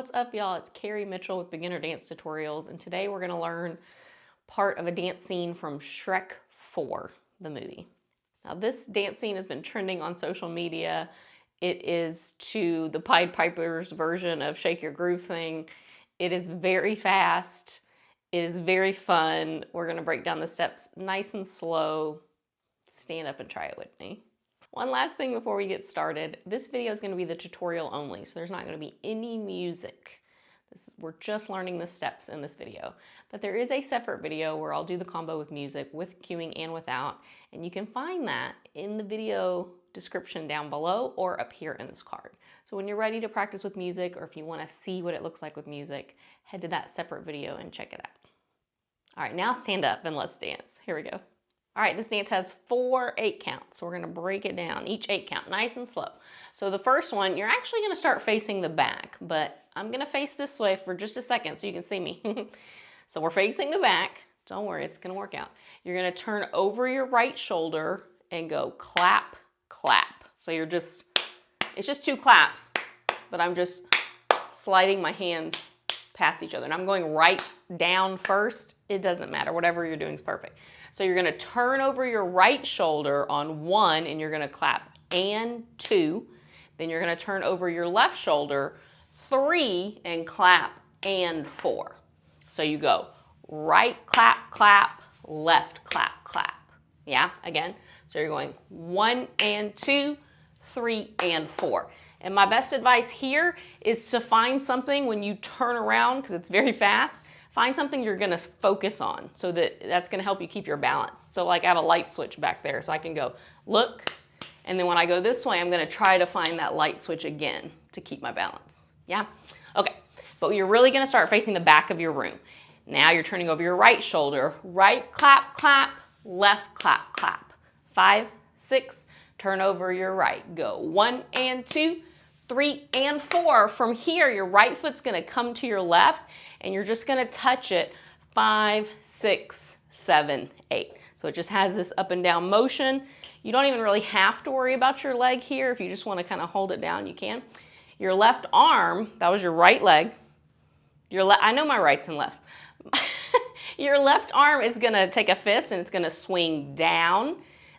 What's up, y'all? It's Carrie Mitchell with Beginner Dance Tutorials, and today we're going to learn part of a dance scene from Shrek 4, the movie. Now, this dance scene has been trending on social media. It is to the Pied Piper's version of Shake Your Groove thing. It is very fast. It is very fun. We're going to break down the steps nice and slow. Stand up and try it with me. One last thing before we get started. This video is going to be the tutorial only, so there's not going to be any music. We're just learning the steps in this video. But there is a separate video where I'll do the combo with music, with cueing and without, and you can find that in the video description down below or up here in this card. So when you're ready to practice with music, or if you want to see what it looks like with music, head to that separate video and check it out. All right, now stand up and let's dance. Here we go. All right, this dance has 4 8 counts, so we're gonna break it down, each 8 count, nice and slow. So the first one, you're actually gonna start facing the back, but I'm gonna face this way for just a second so you can see me. So we're facing the back. Don't worry, it's gonna work out. You're gonna turn over your right shoulder and go clap, clap. So it's just 2 claps, but I'm just sliding my hands past each other. And I'm going right down first. It doesn't matter, whatever you're doing is perfect. So you're gonna turn over your right shoulder on 1 and you're gonna clap and 2. Then you're gonna turn over your left shoulder 3 and clap and 4. So you go right clap, clap, left clap, clap. Yeah, again. So you're going 1 and 2, 3 and 4. And my best advice here is to find something when you turn around, because it's very fast, find something you're gonna focus on so that's gonna help you keep your balance. So like I have a light switch back there, so I can go look, and then when I go this way, I'm gonna try to find that light switch again to keep my balance. Yeah? Okay, but you're really gonna start facing the back of your room. Now you're turning over your right shoulder, right clap, clap, left clap, clap. 5, 6, turn over your right. Go 1 and 2, 3 and 4. From here, your right foot's gonna come to your left and you're just gonna touch it 5, 6, 7, 8. So it just has this up and down motion. You don't even really have to worry about your leg here. If you just wanna kind of hold it down, you can. Your left arm, that was your right leg. I know my rights and lefts. Your left arm is gonna take a fist and it's gonna swing down,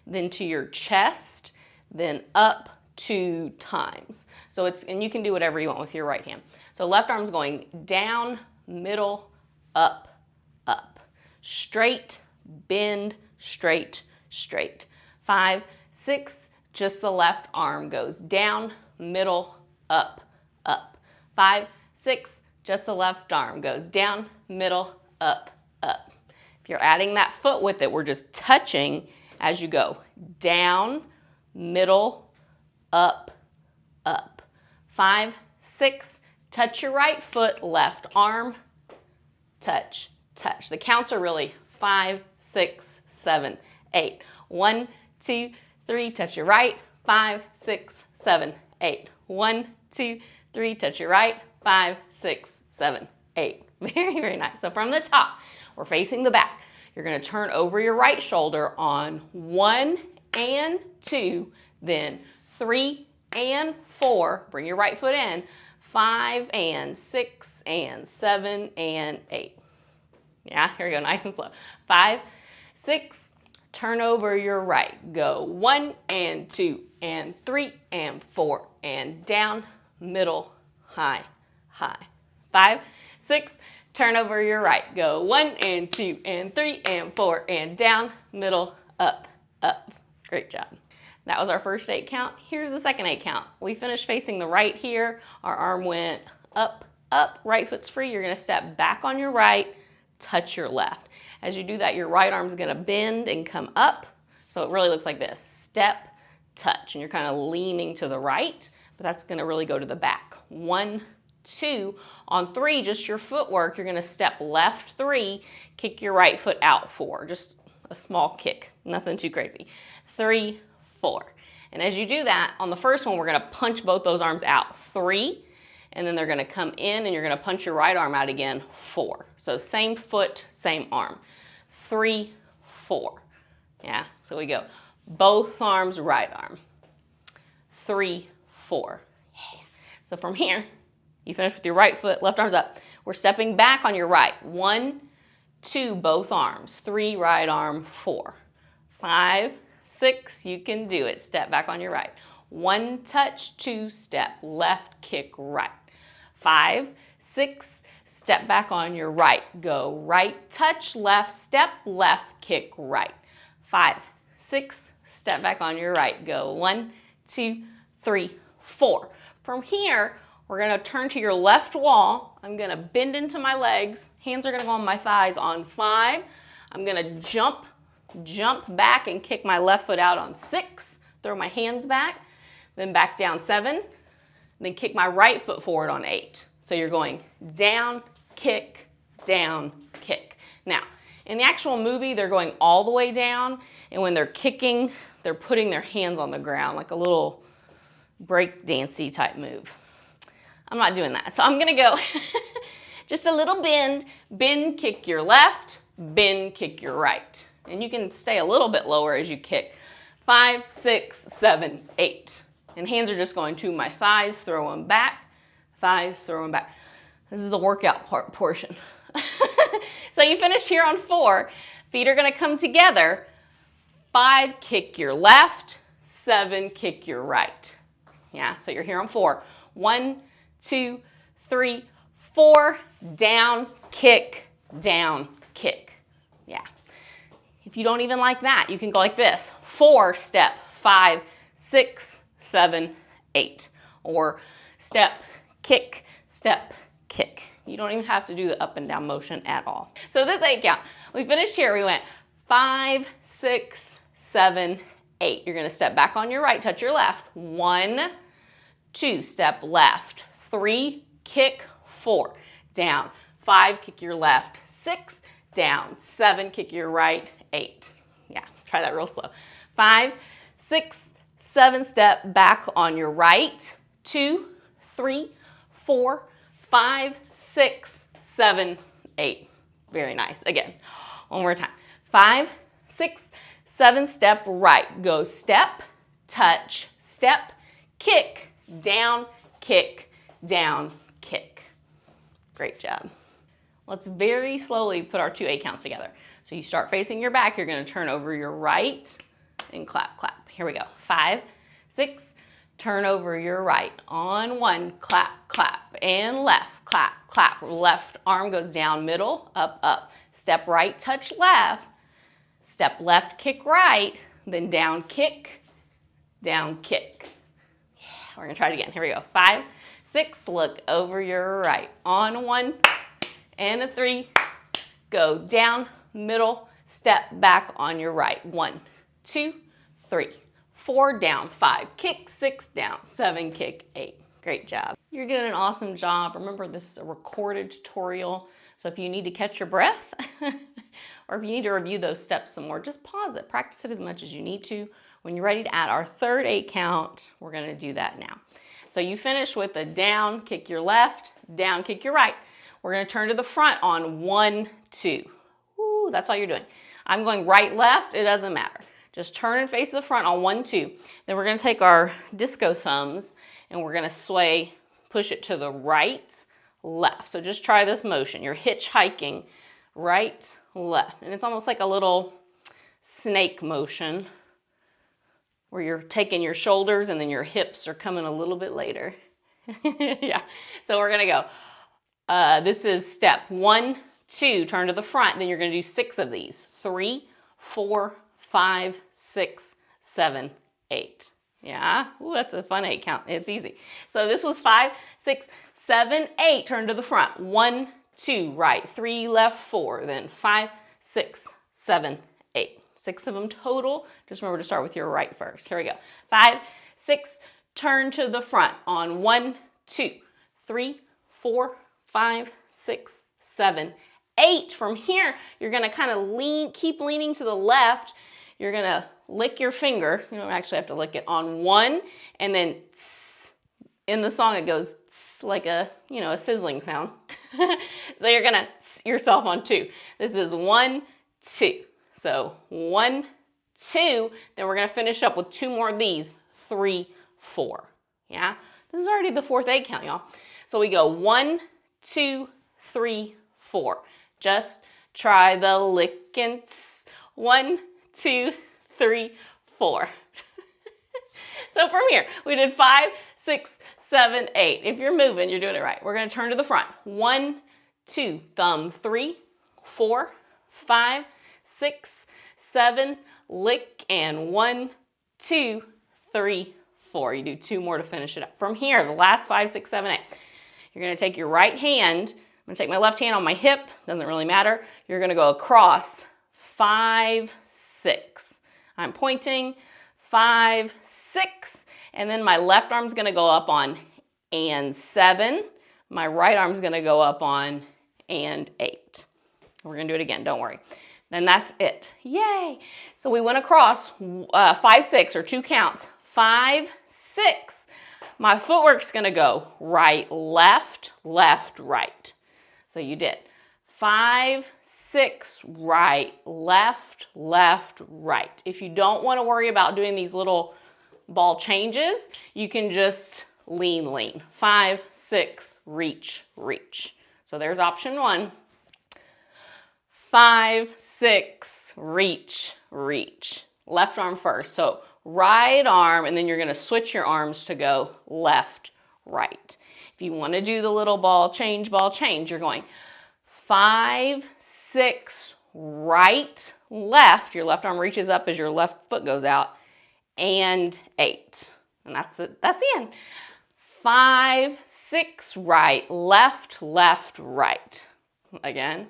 then to your chest, then up 2 times. So and you can do whatever you want with your right hand. So left arm's going down, middle, up, up. Straight, bend, straight, straight. 5, 6, just the left arm goes down, middle, up, up. 5, 6, just the left arm goes down, middle, up, up. If you're adding that foot with it, we're just touching as you go down, middle, up, up. 5, 6, touch your right foot, left arm, touch, touch. The counts are really 5, 6, 7, 8. 1, 2, 3, touch your right, 5, 6, 7, 8. 1, 2, 3, touch your right, 5, 6, 7, 8. Very, very nice. So from the top, we're facing the back. You're gonna turn over your right shoulder on 1 and 2, then 3 and 4, bring your right foot in, 5 and 6 and 7 and 8. Yeah, here we go, nice and slow. 5, 6, turn over your right. Go 1 and 2 and 3 and 4 and down, middle, high, high. 5, 6, turn over your right. Go 1 and 2 and 3 and 4 and down, middle, up, up. Great job. That was our first 8 count. Here's the second 8 count. We finished facing the right here. Our arm went up, up, right foot's free. You're gonna step back on your right, touch your left. As you do that, your right arm's gonna bend and come up. So it really looks like this, step, touch. And you're kind of leaning to the right, but that's gonna really go to the back. 1, 2, on 3, just your footwork, you're gonna step left 3, kick your right foot out 4, just a small kick, nothing too crazy. 3, 4. And as you do that, on the first one, we're gonna punch both those arms out, 3, and then they're gonna come in and you're gonna punch your right arm out again, 4. So same foot, same arm. 3, 4. Yeah, so we go both arms, right arm. 3, 4. Yeah. So from here, You finish with your right foot, left arm's up. We're stepping back on your right. 1, 2, both arms. 3, right arm, 4. 5, 6, you can do it. Step back on your right. 1 touch, 2 step, left, kick, right. 5, 6, step back on your right. Go right touch, left step, left, kick, right. 5, 6, step back on your right. Go 1, 2, 3, 4. From here, we're gonna turn to your left wall. I'm gonna bend into my legs. Hands are gonna go on my thighs on 5. I'm gonna jump back and kick my left foot out on 6. Throw my hands back, then back down 7. Then kick my right foot forward on 8. So you're going down, kick, down, kick. Now, in the actual movie, they're going all the way down, and when they're kicking, they're putting their hands on the ground, like a little break dancey type move. I'm not doing that. So I'm gonna go just a little bend, kick your left, bend, kick your right. And you can stay a little bit lower as you kick. 5, 6, 7, 8. And hands are just going to my thighs, throw them back, thighs, throw them back. This is the workout portion. So you finish here on 4. Feet are gonna come together. 5, kick your left. 7, kick your right. Yeah, so you're here on 4. 1, 2, 3, 4. Down, kick, down, kick. Yeah. If you don't even like that, you can go like this. 4, step, 5, 6, 7, 8. Or step, kick, step, kick. You don't even have to do the up and down motion at all. So this 8 count, we finished here. We went 5, 6, 7, 8. You're gonna step back on your right, touch your left. 1, 2, step left. 3, kick, 4, down. 5, kick your left. 6, down. 7, kick your right. 8. Yeah, try that real slow. 5, 6, 7, step back on your right. 2, 3, 4, 5, 6, 7, 8. Very nice. Again, one more time. 5, 6, 7, step right. Go step, touch, step, kick, down, kick, down, kick. Great job. Let's very slowly put our 2 8 counts together. So you start facing your back. You're going to turn over your right and clap, clap. Here we go. 5, 6, turn over your right. On 1, clap, clap. And left, clap, clap. Left arm goes down, middle, up, up. Step right, touch left. Step left, kick right. Then down, kick, down, kick. Yeah, we're going to try it again. Here we go. 5, 6, look over your right. On 1 and a 3. Go down, middle, step back on your right. 1, 2, 3. 4, down, 5, kick, 6, down, 7, kick, 8. Great job. You're doing an awesome job. Remember, this is a recorded tutorial, so if you need to catch your breath or if you need to review those steps some more, just pause it. Practice it as much as you need to. When you're ready to add our third 8 count, we're gonna do that now. So you finish with a down, kick your left, down, kick your right. We're gonna turn to the front on 1, 2. Woo, that's all you're doing. I'm going right, left, it doesn't matter. Just turn and face the front on 1, 2. Then we're gonna take our disco thumbs and we're gonna sway, push it to the right, left. So just try this motion. You're hitchhiking right, left. And it's almost like a little snake motion where you're taking your shoulders and then your hips are coming a little bit later. Yeah, so we're gonna go. This is step 1, 2, turn to the front. Then you're gonna do 6 of these. 3, 4, 5, 6, 7, 8. Yeah, ooh, that's a fun 8 count. It's easy. So this was 5, 6, 7, 8. Turn to the front. 1, 2, right. 3, left, 4. Then 5, 6, 7, 8. 6 of them total. Just remember to start with your right first. Here we go. 5, 6, turn to the front on 1, 2, 3, 4, 5, 6, 7, 8. From here, you're gonna kind of keep leaning to the left. You're gonna lick your finger. You don't actually have to lick it on 1, and then tss. In the song it goes tss, like a sizzling sound. So you're gonna tss yourself on 2. This is 1, 2. So 1, 2. Then we're gonna finish up with 2 more of these. 3, 4. Yeah, this is already the 4th 8 count, y'all. So we go 1, 2, 3, 4. Just try the lickins. 1, 2, 3, 4. So from here, we did 5, 6, 7, 8. If you're moving, you're doing it right. We're going to turn to the front. 1, 2, thumb 3, 4, 5, 6, 7, lick, and 1, 2, 3, 4. You do 2 more to finish it up. From here, the last 5, 6, 7, 8. You're going to take your right hand. I'm going to take my left hand on my hip. Doesn't really matter. You're going to go across 5, 6. I'm pointing 5, 6. And then my left arm's going to go up on and 7. My right arm's going to go up on and 8. We're going to do it again. Don't worry. Then that's it. Yay. So we went across 5, 6 or 2 counts. 5, 6. My footwork's going to go right, left, left, right. So you did 5, 6, right, left, left, right. If you don't want to worry about doing these little ball changes, you can just lean, lean. 5, 6, reach, reach. So there's option 1. 5, 6, reach, reach. Left arm first. So right arm, and then you're going to switch your arms to go left, right. If you want to do the little ball change, you're going 5, 6, right, left. Your left arm reaches up as your left foot goes out, and 8. And that's the end. 5, 6, right, left, left, right. Again.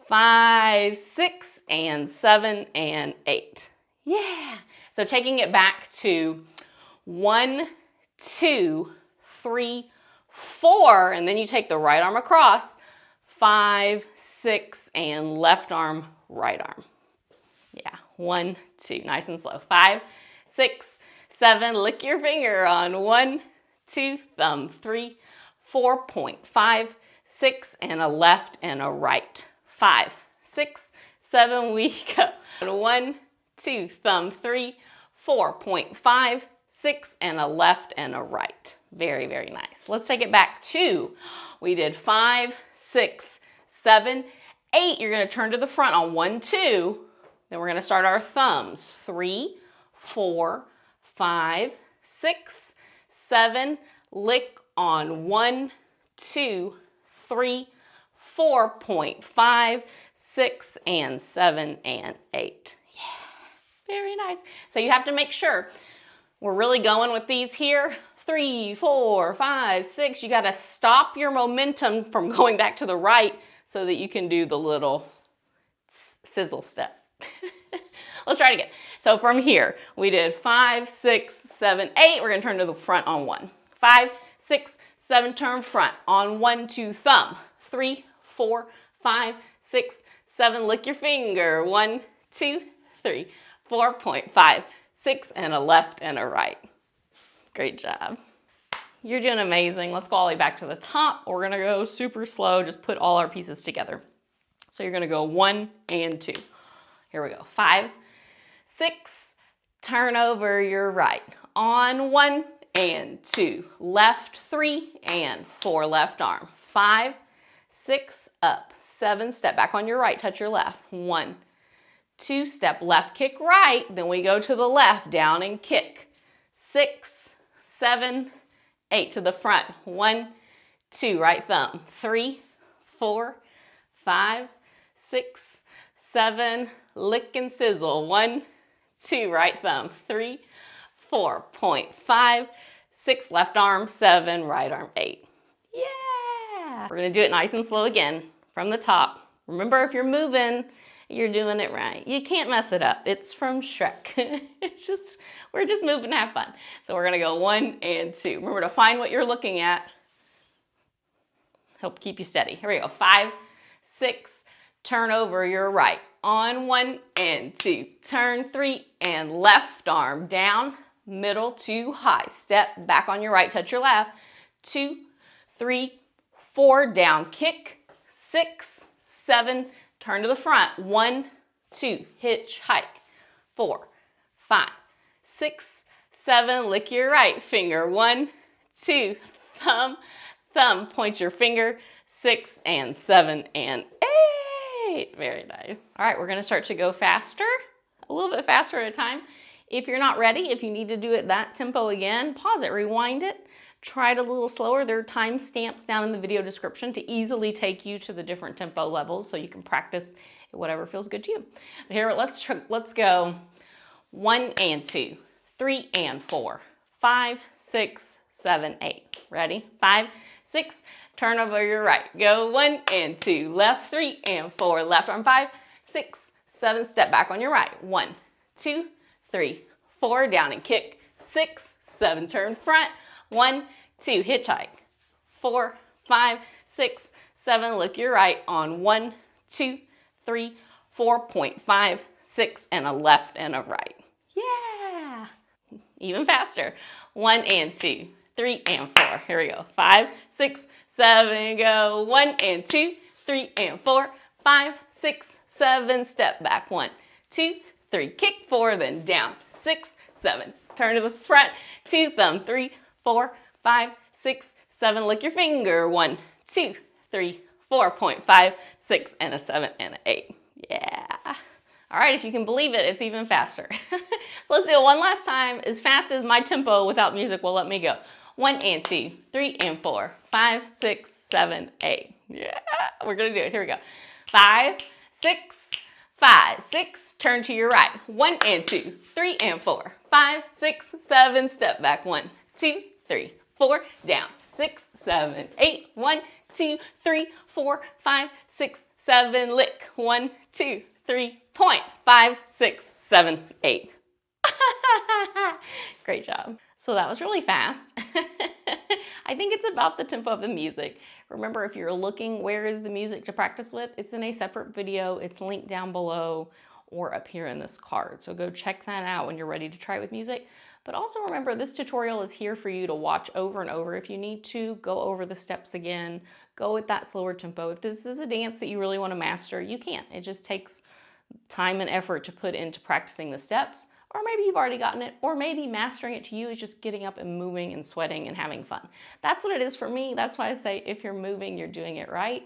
5, 6, and 7, and 8. Yeah. So taking it back to 1, 2, 3, 4, and then you take the right arm across, 5, 6, and left arm, right arm. Yeah, 1, 2, nice and slow. 5, 6, 7, lick your finger on 1, 2, thumb 3, 4, point 5, 6, and a left and a right. 5, 6, 7, we go. 1, 2, thumb 3, 4, point 5, 6, and a left and a right. Very, very nice. Let's take it back to, we did 5, 6, 7, 8. You're going to turn to the front on 1, 2. Then we're going to start our thumbs. 3, 4, 5, 6, 7. Lick on 1, 2, 3, 4.5, 6, and 7, and 8. Yeah, very nice. So you have to make sure we're really going with these here. 3, 4, 5, 6. You got to stop your momentum from going back to the right so that you can do the little sizzle step. Let's try it again. So from here, we did 5, 6, 7, 8. We're going to turn to the front on 1. 5, 6, 7, turn front on 1, 2, thumb. 3, 4, 5, 6, 7, lick your finger. 1, 2, 3, 4.5, 6, and a left and a right. Great job. You're doing amazing. Let's go all the way back to the top. We're gonna go super slow, just put all our pieces together. So you're gonna go 1 and 2. Here we go. 5, 6, turn over your right. On 1 and 2. Left 3 and 4, left arm. 5, 6, up. 7, step back on your right, touch your left. 1, 2, step left, kick right. Then we go to the left, down and kick. 6, 7, 8 to the front. 1, 2, right thumb. 3, 4, 5, 6, 7, lick and sizzle. 1, 2, right thumb. 3, 4.5, 6, left arm. 7, right arm. 8. Yeah! We're gonna do it nice and slow again from the top. Remember, if you're moving, you're doing it right. You can't mess it up. It's from Shrek. We're just moving to have fun. So we're gonna go 1 and 2. Remember to find what you're looking at. Help keep you steady. Here we go. 5, 6, turn over your right. On 1 and 2. Turn 3 and left arm down, middle to high. Step back on your right, touch your left. 2, 3, 4, down, kick. 6, 7, turn to the front. 1, 2, hitch, hike. 4, 5, 6, 7, lick your right finger. 1, 2, thumb, thumb, point your finger, 6 and 7 and 8. Very nice. All right, we're gonna start to go faster, a little bit faster at a time. If you're not ready, if you need to do it that tempo again, pause it, rewind it, try it a little slower. There are timestamps down in the video description to easily take you to the different tempo levels so you can practice whatever feels good to you. But here, let's go 1 and 2, 3 and 4, 5, 6, 7, 8. Ready? 5, 6, turn over your right. Go 1 and 2, left, 3 and 4, left arm, 5, 6, 7, step back on your right. 1, 2, 3, 4, down and kick. 6, 7, turn front. 1, 2, hitchhike. 4, 5, 6, 7, look your right on 1, 2, 3, 4.5, 6, and a left and a right. Yeah! Even faster. 1 and 2, 3 and 4. Here we go. 5, 6, 7, go. 1 and 2, 3 and 4, 5, 6, 7, step back. 1, 2, 3, kick 4, then down. 6, 7, turn to the front. 2, thumb, 3, 4, 5, 6, 7, lick your finger. 1, 2, 3, 4.5, 6, and a 7 and an 8. Yeah. All right, if you can believe it, it's even faster. So let's do it one last time, as fast as my tempo without music will let me go. 1 and 2, 3 and 4, 5, 6, 7, 8. Yeah, we're gonna do it. Here we go. 5, 6, 5, 6, turn to your right. 1 and 2, 3 and 4, 5, 6, 7, step back. 1, 2, 3, 4, down. 6, 7, 8. 1, 2, 3, 4, 5, 6, 7, lick. 1, 2, 3, point. 5, 6, 7, 8. Great job. So that was really fast. I think it's about the tempo of the music. Remember, if you're looking, where is the music to practice with? It's in a separate video. It's linked down below or up here in this card. So go check that out when you're ready to try it with music. But also remember, this tutorial is here for you to watch over and over. If you need to, go over the steps again, go with that slower tempo. If this is a dance that you really want to master, you can. It just takes time and effort to put into practicing the steps. Or maybe you've already gotten it, or maybe mastering it to you is just getting up and moving and sweating and having fun. That's what it is for me. That's why I say if you're moving, you're doing it right.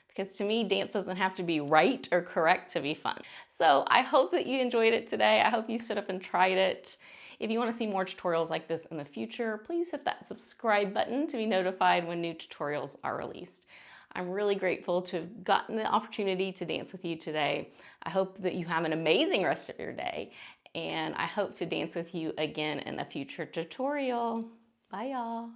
Because to me, dance doesn't have to be right or correct to be fun. So I hope that you enjoyed it today. I hope you stood up and tried it. If you want to see more tutorials like this in the future, please hit that subscribe button to be notified when new tutorials are released. I'm really grateful to have gotten the opportunity to dance with you today. I hope that you have an amazing rest of your day, and I hope to dance with you again in a future tutorial. Bye, y'all.